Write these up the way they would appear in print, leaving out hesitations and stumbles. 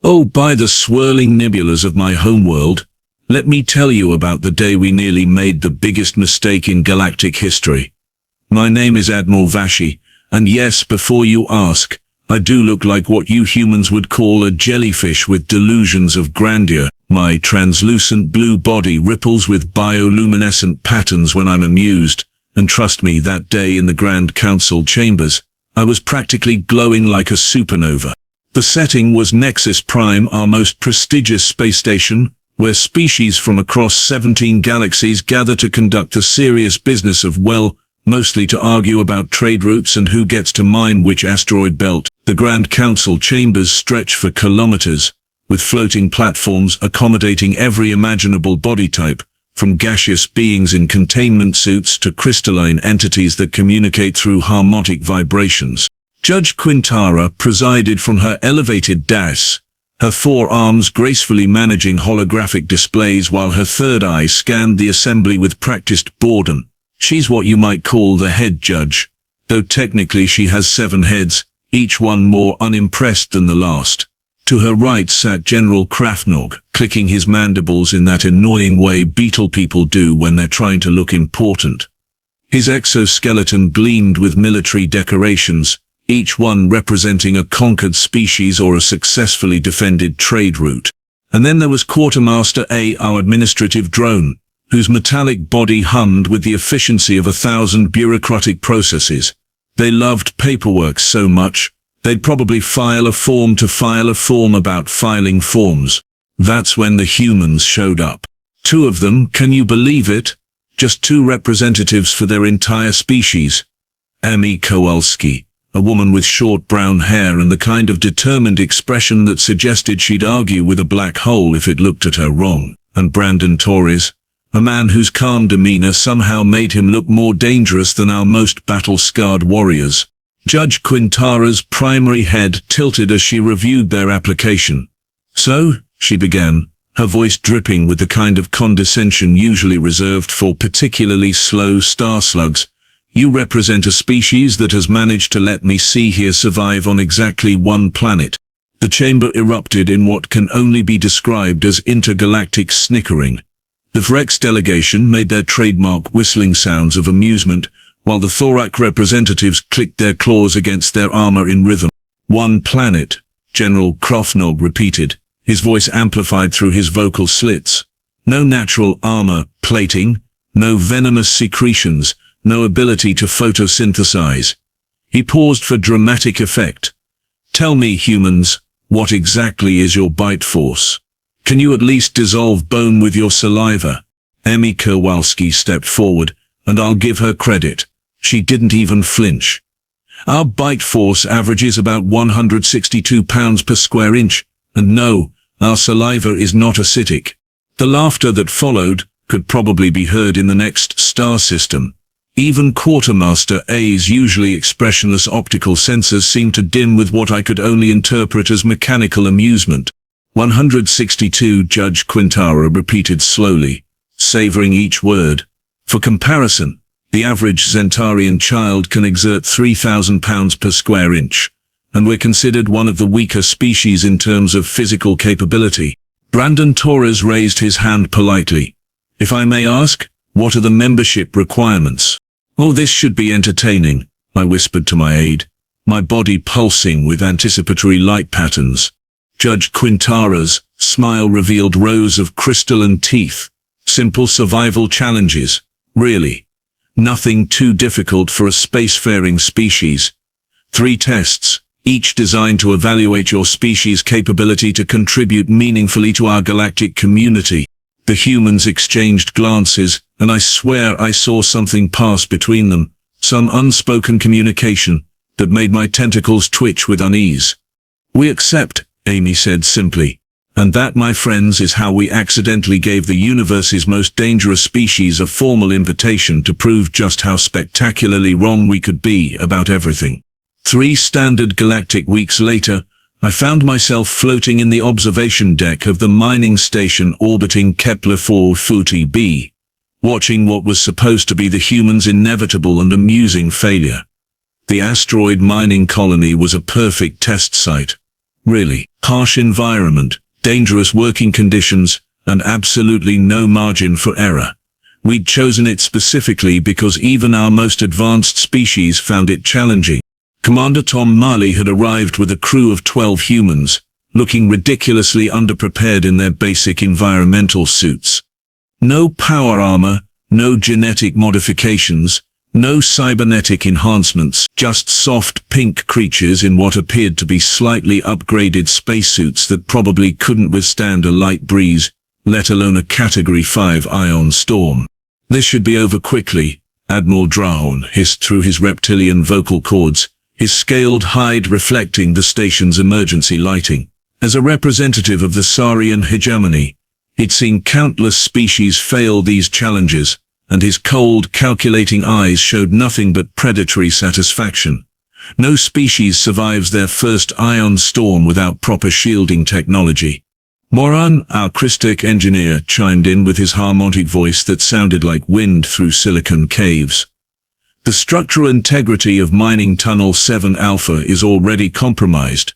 Oh, by the swirling nebulas of my homeworld, let me tell you about the day we nearly made the biggest mistake in galactic history. My name is Admiral Vashy, and yes, before you ask, I do look like what you humans would call a jellyfish with delusions of grandeur. My translucent blue body ripples with bioluminescent patterns when I'm amused, and trust me, that day in the Grand Council chambers, I was practically glowing like a supernova. The setting was Nexus Prime, our most prestigious space station, where species from across 17 galaxies gather to conduct the serious business of, well, mostly to argue about trade routes and who gets to mine which asteroid belt. The Grand Council chambers stretch for kilometers, with floating platforms accommodating every imaginable body type, from gaseous beings in containment suits to crystalline entities that communicate through harmonic vibrations. Judge Quintara presided from her elevated dais, her four arms gracefully managing holographic displays while her third eye scanned the assembly with practiced boredom. She's what you might call the head judge, though technically she has 7 heads, each one more unimpressed than the last. To her right sat General Krafnog, clicking his mandibles in that annoying way beetle people do when they're trying to look important. His exoskeleton gleamed with military decorations, each one representing a conquered species or a successfully defended trade route. And then there was Quartermaster A, our administrative drone, whose metallic body hummed with the efficiency of 1,000 bureaucratic processes. They loved paperwork so much, they'd probably file a form to file a form about filing forms. That's when the humans showed up. 2 of them, can you believe it? Just 2 representatives for their entire species. Amy Kowalski, a woman with short brown hair and the kind of determined expression that suggested she'd argue with a black hole if it looked at her wrong. And Brandon Torres, a man whose calm demeanor somehow made him look more dangerous than our most battle-scarred warriors. Judge Quintara's primary head tilted as she reviewed their application. So, she began, her voice dripping with the kind of condescension usually reserved for particularly slow star slugs. You represent a species that has managed to let me see here survive on exactly 1 planet. The chamber erupted in what can only be described as intergalactic snickering. The Vrex delegation made their trademark whistling sounds of amusement, while the Thorac representatives clicked their claws against their armor in rhythm. 1 planet, General Krofnog repeated, his voice amplified through his vocal slits. No natural armor plating, no venomous secretions, no ability to photosynthesize. He paused for dramatic effect. Tell me, humans, what exactly is your bite force? Can you at least dissolve bone with your saliva? Amy Kowalski stepped forward, and I'll give her credit. She didn't even flinch. Our bite force averages about 162 pounds per square inch, and no, our saliva is not acidic. The laughter that followed could probably be heard in the next star system. Even Quartermaster A's usually expressionless optical sensors seemed to dim with what I could only interpret as mechanical amusement. 162, Judge Quintara repeated slowly, savoring each word. For comparison, the average Zentarian child can exert 3,000 pounds per square inch, and we're considered one of the weaker species in terms of physical capability. Brandon Torres raised his hand politely. If I may ask, what are the membership requirements? Oh, this should be entertaining, I whispered to my aide, my body pulsing with anticipatory light patterns. Judge Quintara's smile revealed rows of crystalline teeth. Simple survival challenges, really. Nothing too difficult for a spacefaring species. 3 tests, each designed to evaluate your species' capability to contribute meaningfully to our galactic community. The humans exchanged glances, and I swear I saw something pass between them, some unspoken communication, that made my tentacles twitch with unease. We accept, Amy said simply. And that, my friends, is how we accidentally gave the universe's most dangerous species a formal invitation to prove just how spectacularly wrong we could be about everything. 3 standard galactic weeks later, I found myself floating in the observation deck of the mining station orbiting Kepler-4 Futi b, watching what was supposed to be the humans' inevitable and amusing failure. The asteroid mining colony was a perfect test site. Really, harsh environment, dangerous working conditions, and absolutely no margin for error. We'd chosen it specifically because even our most advanced species found it challenging. Commander Tom Marley had arrived with a crew of 12 humans, looking ridiculously underprepared in their basic environmental suits. No power armor, no genetic modifications, no cybernetic enhancements, just soft pink creatures in what appeared to be slightly upgraded spacesuits that probably couldn't withstand a light breeze, let alone a Category 5 ion storm. "This should be over quickly," Admiral Drahorn hissed through his reptilian vocal cords, his scaled hide reflecting the station's emergency lighting. As a representative of the Saurian hegemony, he'd seen countless species fail these challenges, and his cold, calculating eyes showed nothing but predatory satisfaction. No species survives their first ion storm without proper shielding technology. Moran, our Christic engineer, chimed in with his harmonic voice that sounded like wind through silicon caves. "The structural integrity of mining Tunnel 7 Alpha is already compromised.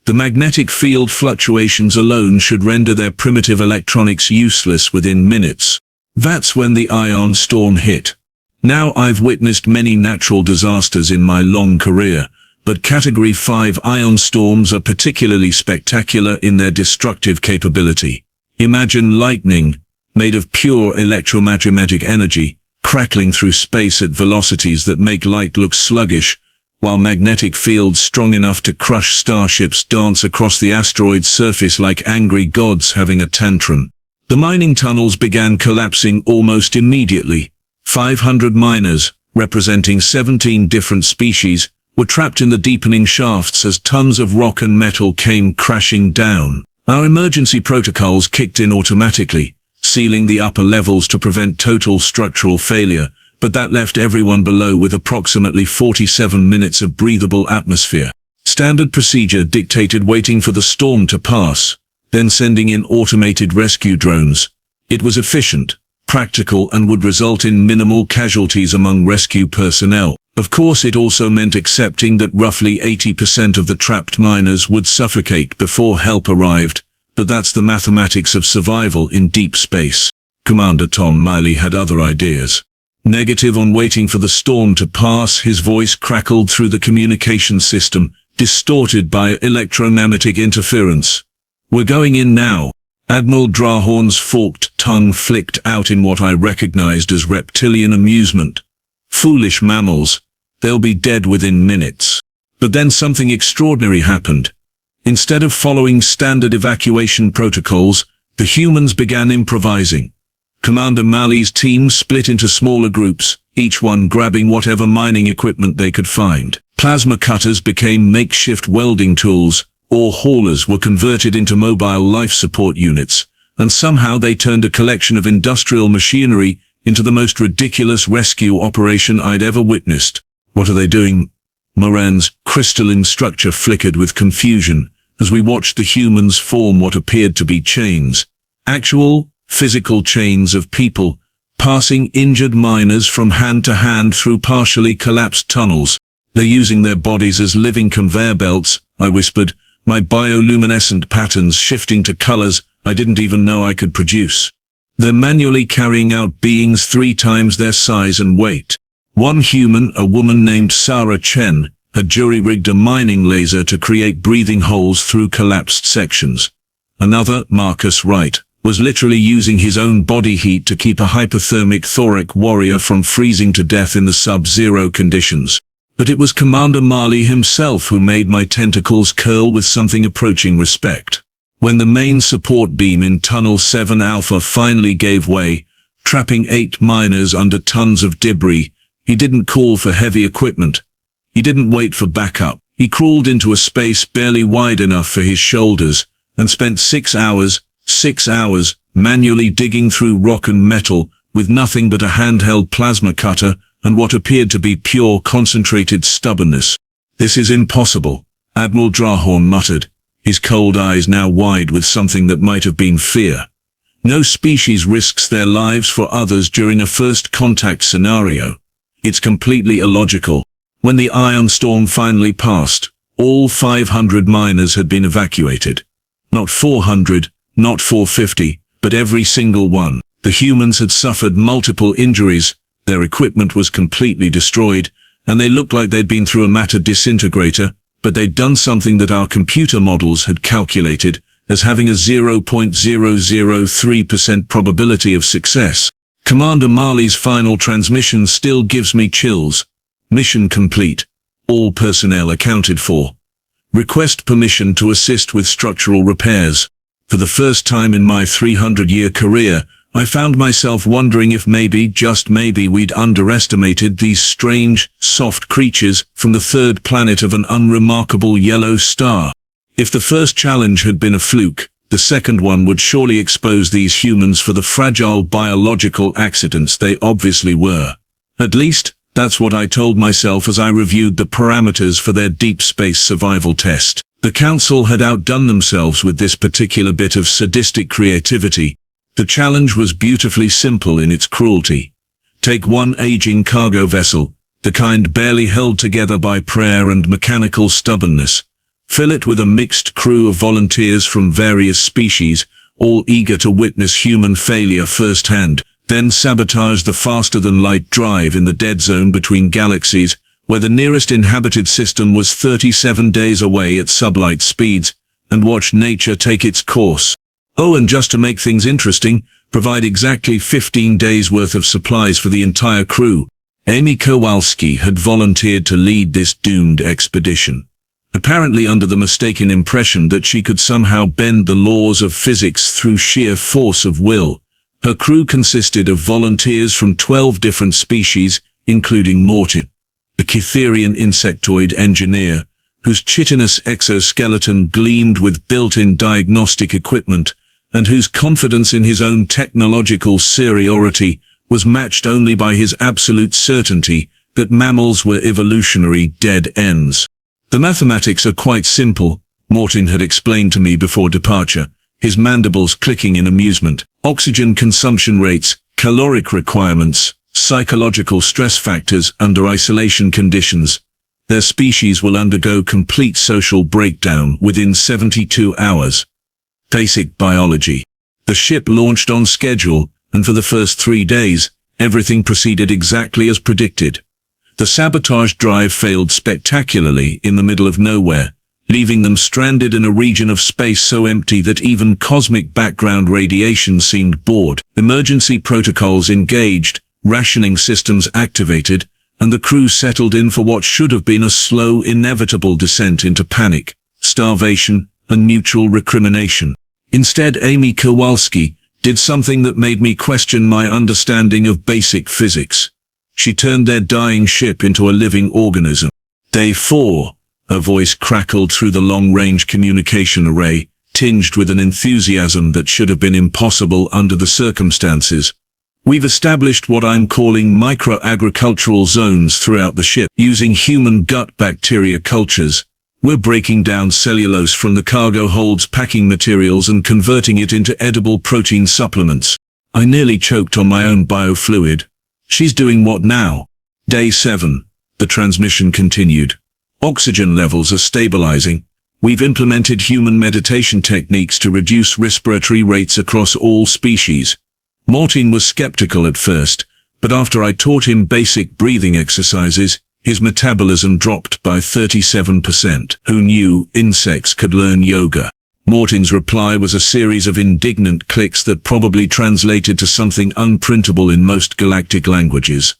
The magnetic field fluctuations alone should render their primitive electronics useless within minutes." That's when the ion storm hit. Now, I've witnessed many natural disasters in my long career, but Category 5 ion storms are particularly spectacular in their destructive capability. Imagine lightning, made of pure electromagnetic energy, crackling through space at velocities that make light look sluggish, while magnetic fields strong enough to crush starships dance across the asteroid's surface like angry gods having a tantrum. The mining tunnels began collapsing almost immediately. 500 miners, representing 17 different species, were trapped in the deepening shafts as tons of rock and metal came crashing down. Our emergency protocols kicked in automatically, sealing the upper levels to prevent total structural failure, but that left everyone below with approximately 47 minutes of breathable atmosphere. Standard procedure dictated waiting for the storm to pass, then sending in automated rescue drones. It was efficient, practical, and would result in minimal casualties among rescue personnel. Of course, it also meant accepting that roughly 80% of the trapped miners would suffocate before help arrived, but that's the mathematics of survival in deep space. Commander Tom Miley had other ideas. Negative on waiting for the storm to pass, his voice crackled through the communication system, distorted by electromagnetic interference. "We're going in now." Admiral Drahorn's forked tongue flicked out in what I recognized as reptilian amusement. "Foolish mammals. They'll be dead within minutes." But then something extraordinary happened. Instead of following standard evacuation protocols, the humans began improvising. Commander Mali's team split into smaller groups, each one grabbing whatever mining equipment they could find. Plasma cutters became makeshift welding tools, ore haulers were converted into mobile life support units, and somehow they turned a collection of industrial machinery into the most ridiculous rescue operation I'd ever witnessed. "What are they doing?" Moran's crystalline structure flickered with confusion as we watched the humans form what appeared to be chains. Actual, physical chains of people, passing injured miners from hand to hand through partially collapsed tunnels. "They're using their bodies as living conveyor belts," I whispered, my bioluminescent patterns shifting to colors I didn't even know I could produce. "They're manually carrying out beings 3 times their size and weight." One human, a woman named Sarah Chen, had jury-rigged a mining laser to create breathing holes through collapsed sections. Another, Marcus Wright, was literally using his own body heat to keep a hypothermic Thoric warrior from freezing to death in the sub-zero conditions. But it was Commander Marley himself who made my tentacles curl with something approaching respect. When the main support beam in Tunnel 7 Alpha finally gave way, trapping 8 miners under tons of debris, he didn't call for heavy equipment. He didn't wait for backup. He crawled into a space barely wide enough for his shoulders and spent 6 hours, manually digging through rock and metal with nothing but a handheld plasma cutter and what appeared to be pure concentrated stubbornness. "This is impossible," Admiral Drahorn muttered, his cold eyes now wide with something that might have been fear. "No species risks their lives for others during a first contact scenario. It's completely illogical." When the ion storm finally passed, All 500 miners had been evacuated. Not 400, not 450, but every single one. The humans had suffered multiple injuries, their equipment was completely destroyed, and they looked like they'd been through a matter disintegrator, but they'd done something that our computer models had calculated as having a 0.003% probability of success. Commander Marley's final transmission still gives me chills. Mission complete. All personnel accounted for. Request permission to assist with structural repairs. For the first time in my 300-year career, I found myself wondering if maybe, just maybe, we'd underestimated these strange, soft creatures from the third planet of an unremarkable yellow star. If the first challenge had been a fluke, the second one would surely expose these humans for the fragile biological accidents they obviously were. At least, that's what I told myself as I reviewed the parameters for their deep space survival test. The Council had outdone themselves with this particular bit of sadistic creativity. The challenge was beautifully simple in its cruelty. Take one aging cargo vessel, the kind barely held together by prayer and mechanical stubbornness. Fill it with a mixed crew of volunteers from various species, all eager to witness human failure firsthand, then sabotage the faster-than-light drive in the dead zone between galaxies, where the nearest inhabited system was 37 days away at sublight speeds, and watch nature take its course. Oh, and just to make things interesting, provide exactly 15 days' worth of supplies for the entire crew. Amy Kowalski had volunteered to lead this doomed expedition, apparently under the mistaken impression that she could somehow bend the laws of physics through sheer force of will. Her crew consisted of volunteers from 12 different species, including Morton, a Cytherian insectoid engineer, whose chitinous exoskeleton gleamed with built-in diagnostic equipment, and whose confidence in his own technological superiority was matched only by his absolute certainty that mammals were evolutionary dead ends. The mathematics are quite simple, Morton had explained to me before departure, his mandibles clicking in amusement. Oxygen consumption rates, caloric requirements, psychological stress factors under isolation conditions. Their species will undergo complete social breakdown within 72 hours. Basic biology. The ship launched on schedule, and for the first 3 days, everything proceeded exactly as predicted. The sabotage drive failed spectacularly in the middle of nowhere, leaving them stranded in a region of space so empty that even cosmic background radiation seemed bored. Emergency protocols engaged, rationing systems activated, and the crew settled in for what should have been a slow, inevitable descent into panic, starvation, and mutual recrimination. Instead, Amy Kowalski did something that made me question my understanding of basic physics. She turned their dying ship into a living organism. Day 4. Her voice crackled through the long-range communication array, tinged with an enthusiasm that should have been impossible under the circumstances. We've established what I'm calling micro-agricultural zones throughout the ship, using human gut bacteria cultures. We're breaking down cellulose from the cargo hold's packing materials and converting it into edible protein supplements. I nearly choked on my own biofluid. She's doing what now? Day 7. The transmission continued. Oxygen levels are stabilizing. We've implemented human meditation techniques to reduce respiratory rates across all species. Morton was skeptical at first, but after I taught him basic breathing exercises, his metabolism dropped by 37%. Who knew insects could learn yoga? Morton's reply was a series of indignant clicks that probably translated to something unprintable in most galactic languages.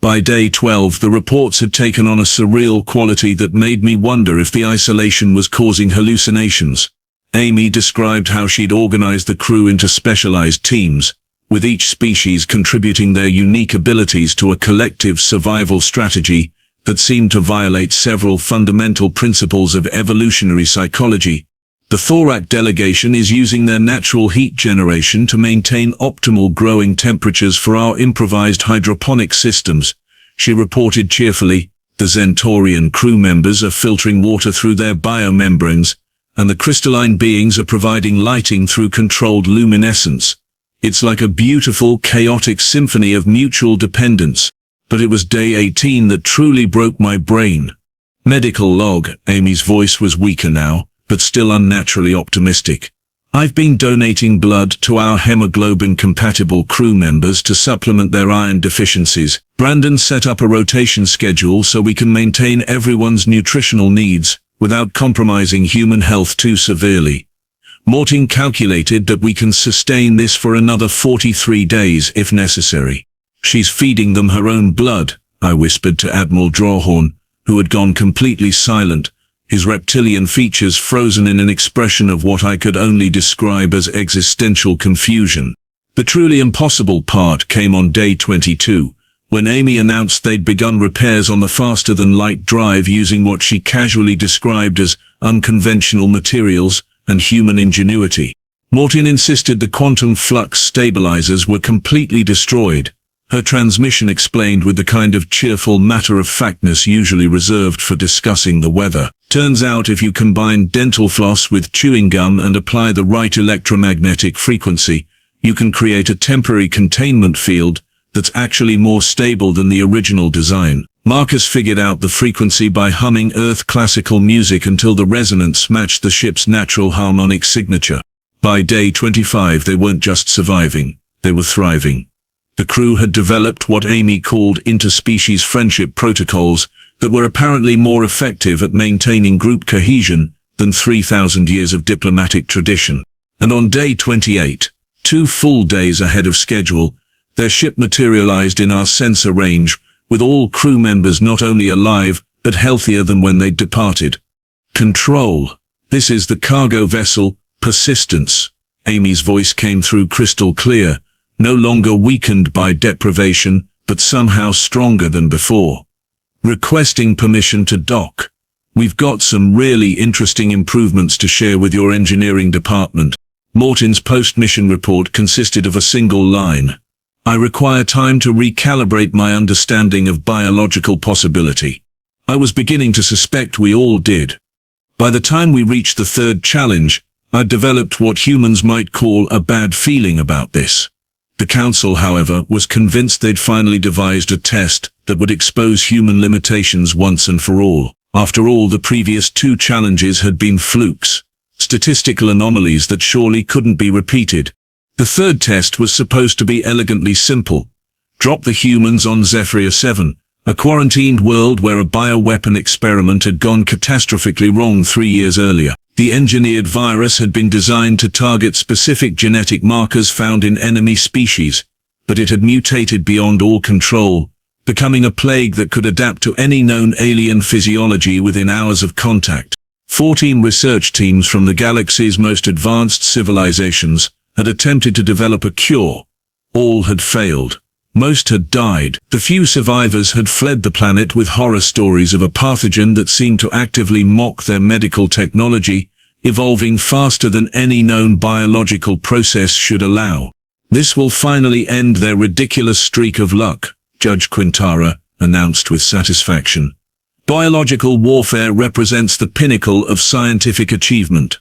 By day 12, the reports had taken on a surreal quality that made me wonder if the isolation was causing hallucinations. Amy described how she'd organized the crew into specialized teams, with each species contributing their unique abilities to a collective survival strategy that seemed to violate several fundamental principles of evolutionary psychology. The Thorak delegation is using their natural heat generation to maintain optimal growing temperatures for our improvised hydroponic systems, she reported cheerfully. The Zentaurian crew members are filtering water through their biomembranes, and the crystalline beings are providing lighting through controlled luminescence. It's like a beautiful, chaotic symphony of mutual dependence. But it was day 18 that truly broke my brain. Medical log. Amy's voice was weaker now, but still unnaturally optimistic. I've been donating blood to our hemoglobin-compatible crew members to supplement their iron deficiencies. Brandon set up a rotation schedule so we can maintain everyone's nutritional needs without compromising human health too severely. Morton calculated that we can sustain this for another 43 days if necessary. She's feeding them her own blood, I whispered to Admiral Drawhorn, who had gone completely silent, his reptilian features frozen in an expression of what I could only describe as existential confusion. The truly impossible part came on day 22, when Amy announced they'd begun repairs on the faster-than-light drive using what she casually described as unconventional materials and human ingenuity. Morton insisted the quantum flux stabilizers were completely destroyed. Her transmission explained with the kind of cheerful matter-of-factness usually reserved for discussing the weather. Turns out if you combine dental floss with chewing gum and apply the right electromagnetic frequency, you can create a temporary containment field that's actually more stable than the original design. Marcus figured out the frequency by humming Earth classical music until the resonance matched the ship's natural harmonic signature. By day 25 they weren't just surviving, they were thriving. The crew had developed what Amy called interspecies friendship protocols that were apparently more effective at maintaining group cohesion than 3,000 years of diplomatic tradition. And on day 28, 2 full days ahead of schedule, their ship materialized in our sensor range, with all crew members not only alive, but healthier than when they'd departed. Control. This is the cargo vessel, Persistence. Amy's voice came through crystal clear, no longer weakened by deprivation, but somehow stronger than before. Requesting permission to dock. We've got some really interesting improvements to share with your engineering department. Morton's post-mission report consisted of a single line. I require time to recalibrate my understanding of biological possibility. I was beginning to suspect we all did. By the time we reached the 3rd challenge, I'd developed what humans might call a bad feeling about this. The Council, however, was convinced they'd finally devised a test that would expose human limitations once and for all. After all, the previous 2 challenges had been flukes, statistical anomalies that surely couldn't be repeated. The 3rd test was supposed to be elegantly simple. Drop the humans on Zephyr 7, a quarantined world where a bioweapon experiment had gone catastrophically wrong 3 years earlier. The engineered virus had been designed to target specific genetic markers found in enemy species, but it had mutated beyond all control, becoming a plague that could adapt to any known alien physiology within hours of contact. 14 research teams from the galaxy's most advanced civilizations had attempted to develop a cure. All had failed. Most had died. The few survivors had fled the planet with horror stories of a pathogen that seemed to actively mock their medical technology, evolving faster than any known biological process should allow. This will finally end their ridiculous streak of luck, Judge Quintara announced with satisfaction. Biological warfare represents the pinnacle of scientific achievement.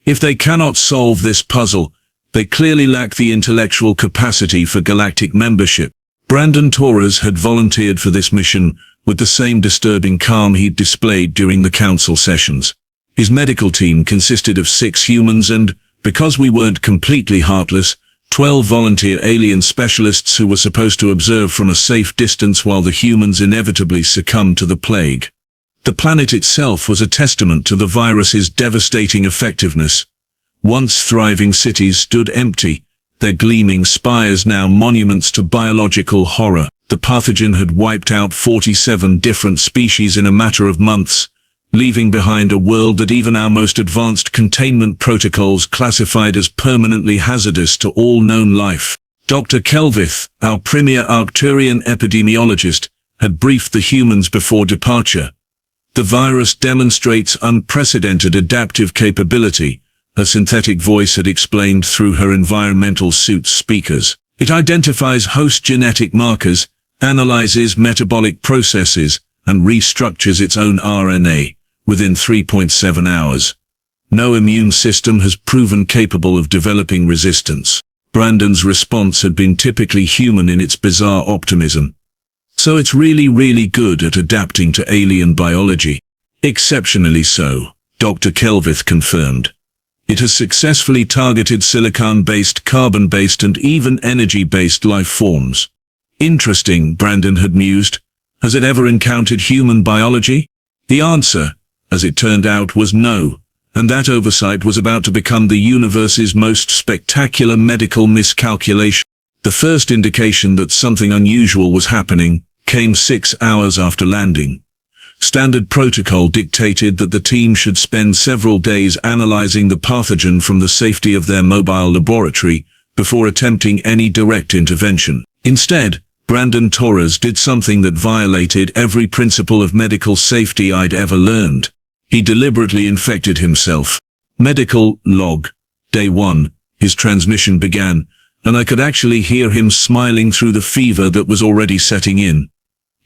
If they cannot solve this puzzle, they clearly lack the intellectual capacity for galactic membership. Brandon Torres had volunteered for this mission with the same disturbing calm he'd displayed during the council sessions. His medical team consisted of 6 humans and, because we weren't completely heartless, 12 volunteer alien specialists who were supposed to observe from a safe distance while the humans inevitably succumbed to the plague. The planet itself was a testament to the virus's devastating effectiveness. Once thriving cities stood empty, their gleaming spires now monuments to biological horror. The pathogen had wiped out 47 different species in a matter of months, leaving behind a world that even our most advanced containment protocols classified as permanently hazardous to all known life. Dr. Kelvith, our premier Arcturian epidemiologist, had briefed the humans before departure. The virus demonstrates unprecedented adaptive capability, her synthetic voice had explained through her environmental suit's speakers. It identifies host genetic markers, analyzes metabolic processes, and restructures its own RNA within 3.7 hours. No immune system has proven capable of developing resistance. Brandon's response had been typically human in its bizarre optimism. So it's really good at adapting to alien biology. Exceptionally so, Dr. Kelvith confirmed. It has successfully targeted silicon-based, carbon-based and even energy-based life forms. Interesting, Brandon had mused. Has it ever encountered human biology? The answer, as it turned out, was no, and that oversight was about to become the universe's most spectacular medical miscalculation. The first indication that something unusual was happening came 6 hours after landing. Standard protocol dictated that the team should spend several days analyzing the pathogen from the safety of their mobile laboratory before attempting any direct intervention. Instead, Brandon Torres did something that violated every principle of medical safety I'd ever learned. He deliberately infected himself. Medical log. Day 1, his transmission began, and I could actually hear him smiling through the fever that was already setting in.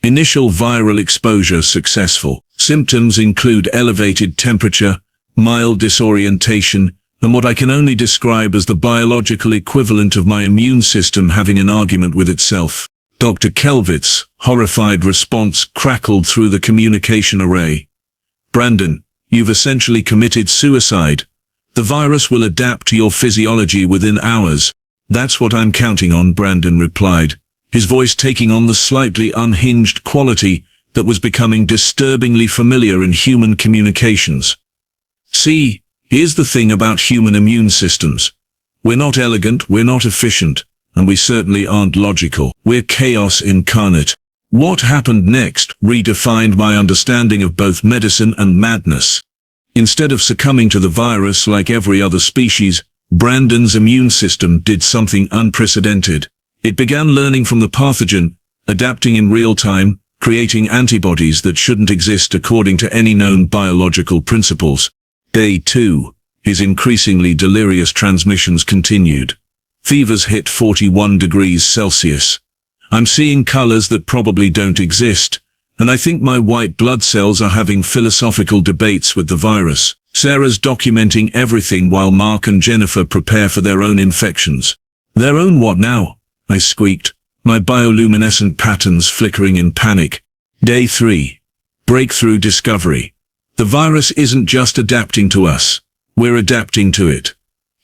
Initial viral exposure successful. Symptoms include elevated temperature, mild disorientation, and what I can only describe as the biological equivalent of my immune system having an argument with itself. Dr. Kelvith's horrified response crackled through the communication array. Brandon, you've essentially committed suicide. The virus will adapt to your physiology within hours. That's what I'm counting on, Brandon replied, his voice taking on the slightly unhinged quality that was becoming disturbingly familiar in human communications. See, here's the thing about human immune systems. We're not elegant, we're not efficient, and we certainly aren't logical. We're chaos incarnate. What happened next redefined my understanding of both medicine and madness. Instead of succumbing to the virus like every other species, Brandon's immune system did something unprecedented. It began learning from the pathogen, adapting in real time, creating antibodies that shouldn't exist according to any known biological principles. Day 2, his increasingly delirious transmissions continued. Fevers hit 41 degrees Celsius. I'm seeing colors that probably don't exist, and I think my white blood cells are having philosophical debates with the virus. Sarah's documenting everything while Mark and Jennifer prepare for their own infections. Their own what now? I squeaked, my bioluminescent patterns flickering in panic. Day 3. Breakthrough discovery. The virus isn't just adapting to us. We're adapting to it.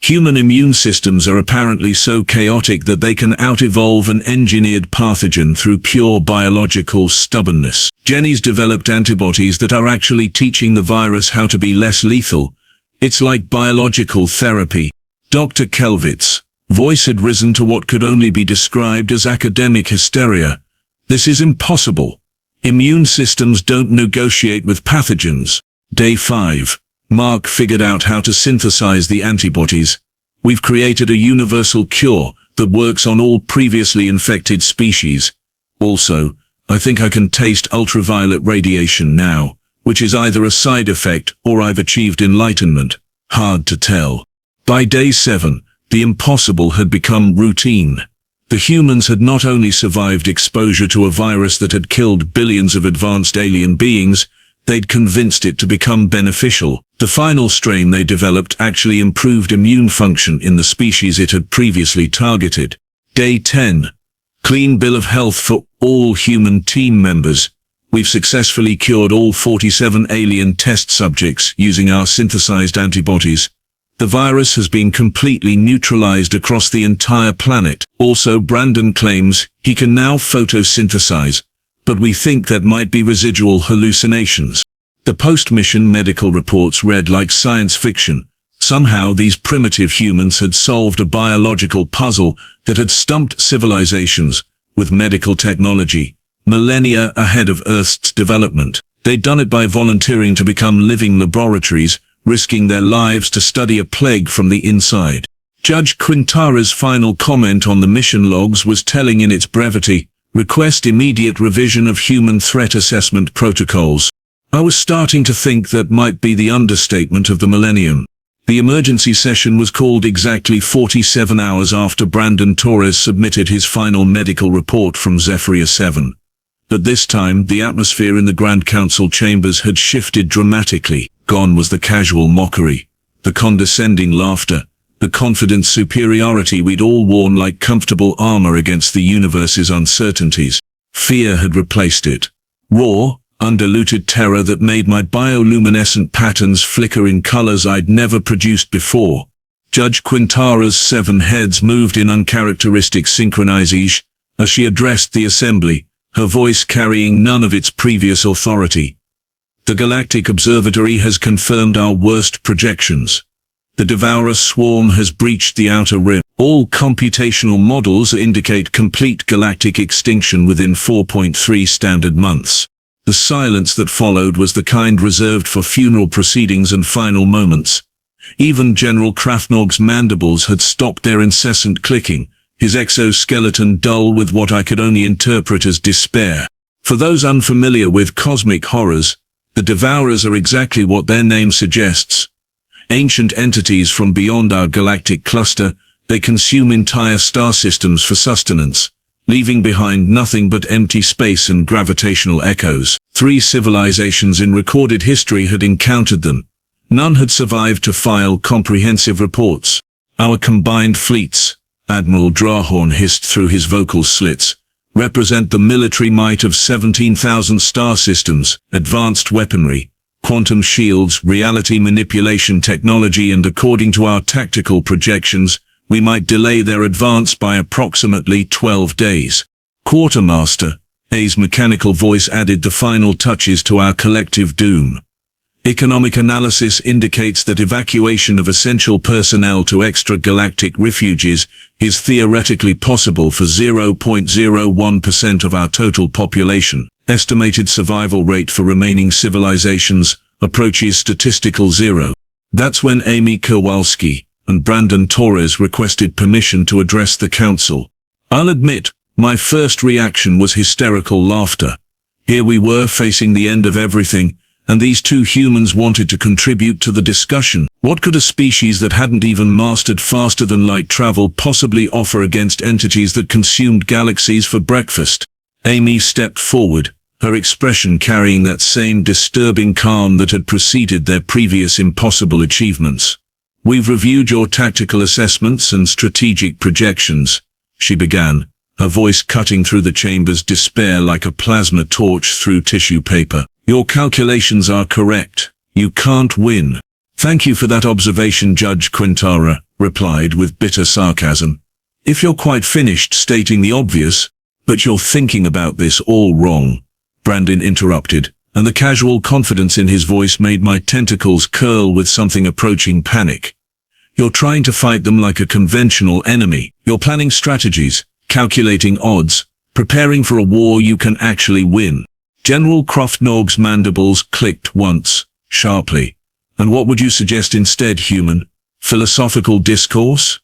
Human immune systems are apparently so chaotic that they can out-evolve an engineered pathogen through pure biological stubbornness. Jenny's developed antibodies that are actually teaching the virus how to be less lethal. It's like biological therapy. Dr. Kelvith's voice had risen to what could only be described as academic hysteria. This is impossible. Immune systems don't negotiate with pathogens. Day 5. Mark figured out how to synthesize the antibodies. We've created a universal cure that works on all previously infected species. Also, I think I can taste ultraviolet radiation now, which is either a side effect or I've achieved enlightenment. Hard to tell. By day 7, the impossible had become routine. The humans had not only survived exposure to a virus that had killed billions of advanced alien beings, they'd convinced it to become beneficial. The final strain they developed actually improved immune function in the species it had previously targeted. Day 10. Clean bill of health for all human team members. We've successfully cured all 47 alien test subjects using our synthesized antibodies. The virus has been completely neutralized across the entire planet. Also, Brandon claims he can now photosynthesize, but we think that might be residual hallucinations. The post-mission medical reports read like science fiction. Somehow these primitive humans had solved a biological puzzle that had stumped civilizations with medical technology, millennia ahead of Earth's development. They'd done it by volunteering to become living laboratories, risking their lives to study a plague from the inside. Judge Quintara's final comment on the mission logs was telling in its brevity: request immediate revision of human threat assessment protocols. I was starting to think that might be the understatement of the millennium. The emergency session was called exactly 47 hours after Brandon Torres submitted his final medical report from Zephyr 7. But this time, the atmosphere in the Grand Council chambers had shifted dramatically. Gone was the casual mockery, the condescending laughter, the confident superiority we'd all worn like comfortable armor against the universe's uncertainties. Fear had replaced it. Raw, undiluted terror that made my bioluminescent patterns flicker in colors I'd never produced before. Judge Quintara's 7 heads moved in uncharacteristic synchronization as she addressed the assembly, her voice carrying none of its previous authority. The Galactic Observatory has confirmed our worst projections. The Devourer swarm has breached the outer rim. All computational models indicate complete galactic extinction within 4.3 standard months. The silence that followed was the kind reserved for funeral proceedings and final moments. Even General Krafnog's mandibles had stopped their incessant clicking, his exoskeleton dull with what I could only interpret as despair. For those unfamiliar with cosmic horrors, the Devourers are exactly what their name suggests. Ancient entities from beyond our galactic cluster, they consume entire star systems for sustenance, leaving behind nothing but empty space and gravitational echoes. 3 civilizations in recorded history had encountered them. None had survived to file comprehensive reports. Our combined fleets, Admiral Drahorn hissed through his vocal slits, represent the military might of 17,000 star systems, advanced weaponry, quantum shields, reality manipulation technology, and according to our tactical projections, we might delay their advance by approximately 12 days. Quartermaster, A's mechanical voice added the final touches to our collective doom. Economic analysis indicates that evacuation of essential personnel to extragalactic refuges is theoretically possible for 0.01% of our total population. Estimated survival rate for remaining civilizations approaches statistical zero. That's when Amy Kowalski and Brandon Torres requested permission to address the council. I'll admit, my first reaction was hysterical laughter. Here we were facing the end of everything, and these 2 humans wanted to contribute to the discussion. What could a species that hadn't even mastered faster-than-light travel possibly offer against entities that consumed galaxies for breakfast? Amy stepped forward, her expression carrying that same disturbing calm that had preceded their previous impossible achievements. We've reviewed your tactical assessments and strategic projections, she began, her voice cutting through the chamber's despair like a plasma torch through tissue paper. Your calculations are correct. You can't win. Thank you for that observation, Judge Quintara replied with bitter sarcasm. If you're quite finished stating the obvious, but you're thinking about this all wrong, Brandon interrupted, and the casual confidence in his voice made my tentacles curl with something approaching panic. You're trying to fight them like a conventional enemy. You're planning strategies, calculating odds, preparing for a war you can actually win. General Krafnog's mandibles clicked once, sharply. And what would you suggest instead, human? Philosophical discourse?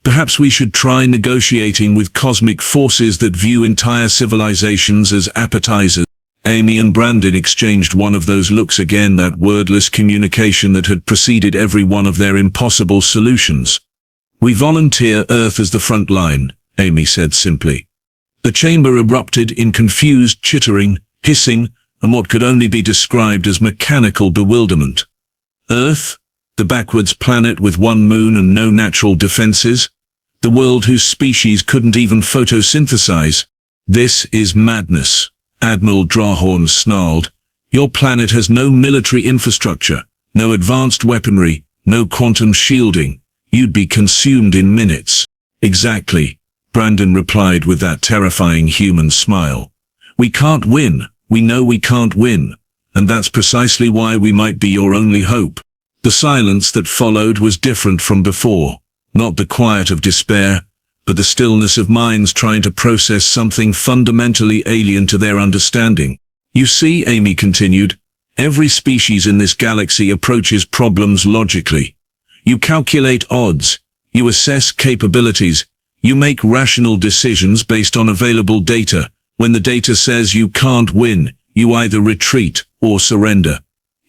Perhaps we should try negotiating with cosmic forces that view entire civilizations as appetizers. Amy and Brandon exchanged one of those looks again, that wordless communication that had preceded every one of their impossible solutions. We volunteer Earth as the front line, Amy said simply. The chamber erupted in confused chittering, hissing, and what could only be described as mechanical bewilderment. Earth, the backwards planet with 1 moon and no natural defenses, the world whose species couldn't even photosynthesize. This is madness, Admiral Drahorn snarled. Your planet has no military infrastructure, no advanced weaponry, no quantum shielding. You'd be consumed in minutes. Exactly, Brandon replied with that terrifying human smile. We can't win. We know we can't win, and that's precisely why we might be your only hope. The silence that followed was different from before, not the quiet of despair, but the stillness of minds trying to process something fundamentally alien to their understanding. You see, Amy continued, every species in this galaxy approaches problems logically. You calculate odds, you assess capabilities, you make rational decisions based on available data. When the data says you can't win, you either retreat or surrender.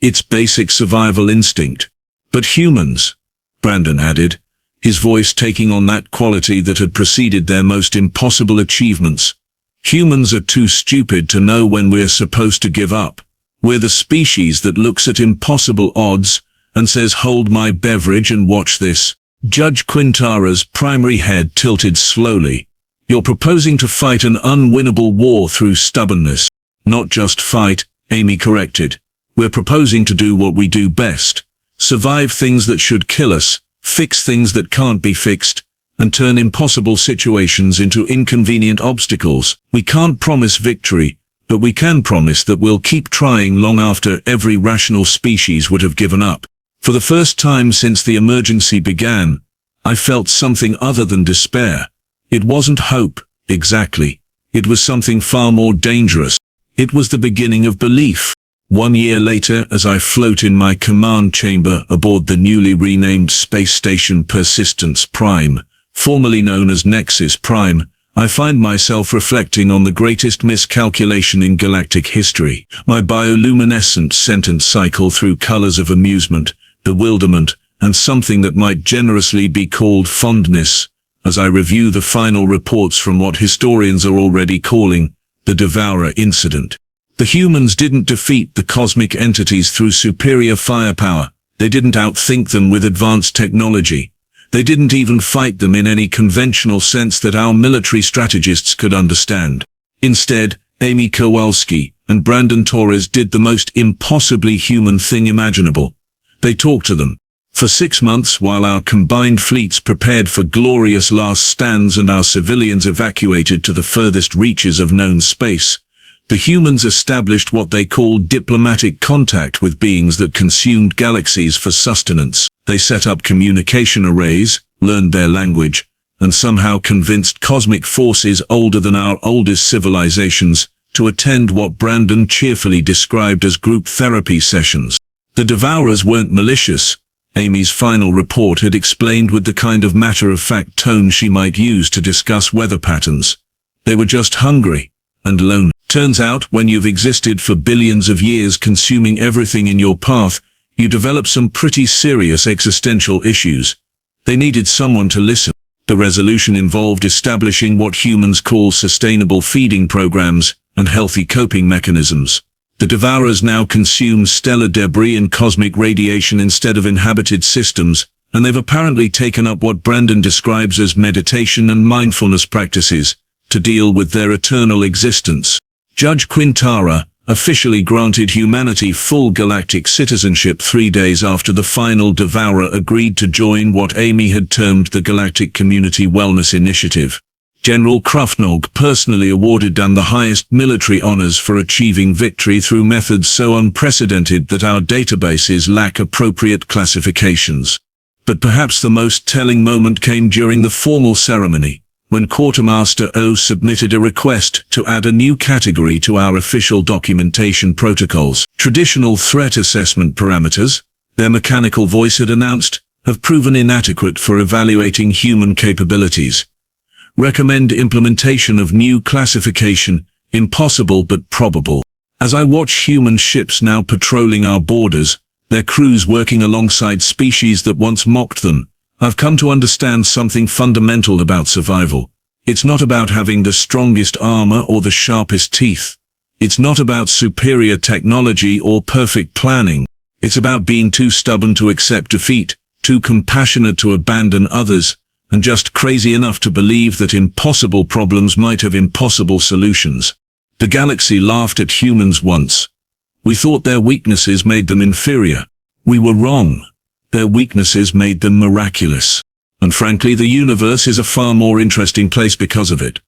It's basic survival instinct. But humans, Brandon added, his voice taking on that quality that had preceded their most impossible achievements. Humans are too stupid to know when we're supposed to give up. We're the species that looks at impossible odds and says, hold my beverage and watch this. Judge Quintara's primary head tilted slowly. You're proposing to fight an unwinnable war through stubbornness. Not just fight, Amy corrected. We're proposing to do what we do best. Survive things that should kill us, fix things that can't be fixed, and turn impossible situations into inconvenient obstacles. We can't promise victory, but we can promise that we'll keep trying long after every rational species would have given up. For the first time since the emergency began, I felt something other than despair. It wasn't hope, exactly. It was something far more dangerous. It was the beginning of belief. 1 year later, as I float in my command chamber aboard the newly renamed space station Persistence Prime, formerly known as Nexus Prime, I find myself reflecting on the greatest miscalculation in galactic history. My bioluminescent sentence cycle through colors of amusement, bewilderment, and something that might generously be called fondness, as I review the final reports from what historians are already calling the Devourer incident. The humans didn't defeat the cosmic entities through superior firepower. They didn't outthink them with advanced technology. They didn't even fight them in any conventional sense that our military strategists could understand. Instead, Amy Kowalski and Brandon Torres did the most impossibly human thing imaginable. They talked to them. For 6 months, while our combined fleets prepared for glorious last stands and our civilians evacuated to the furthest reaches of known space, the humans established what they called diplomatic contact with beings that consumed galaxies for sustenance. They set up communication arrays, learned their language, and somehow convinced cosmic forces older than our oldest civilizations to attend what Brandon cheerfully described as group therapy sessions. The Devourers weren't malicious. Amy's final report had explained with the kind of matter-of-fact tone she might use to discuss weather patterns. They were just hungry and lonely. Turns out, when you've existed for billions of years consuming everything in your path, you develop some pretty serious existential issues. They needed someone to listen. The resolution involved establishing what humans call sustainable feeding programs and healthy coping mechanisms. The Devourers now consume stellar debris and cosmic radiation instead of inhabited systems, and they've apparently taken up what Brandon describes as meditation and mindfulness practices to deal with their eternal existence. Judge Quintara officially granted humanity full galactic citizenship 3 days after the final Devourer agreed to join what Amy had termed the Galactic Community Wellness Initiative. General Krufnog personally awarded Dan the highest military honors for achieving victory through methods so unprecedented that our databases lack appropriate classifications. But perhaps the most telling moment came during the formal ceremony, when Quartermaster O submitted a request to add a new category to our official documentation protocols. Traditional threat assessment parameters, their mechanical voice had announced, have proven inadequate for evaluating human capabilities. Recommend implementation of new classification, impossible but probable. As I watch human ships now patrolling our borders, their crews working alongside species that once mocked them, I've come to understand something fundamental about survival. It's not about having the strongest armor or the sharpest teeth. It's not about superior technology or perfect planning. It's about being too stubborn to accept defeat, too compassionate to abandon others, and just crazy enough to believe that impossible problems might have impossible solutions. The galaxy laughed at humans once. We thought their weaknesses made them inferior. We were wrong. Their weaknesses made them miraculous. And frankly, the universe is a far more interesting place because of it.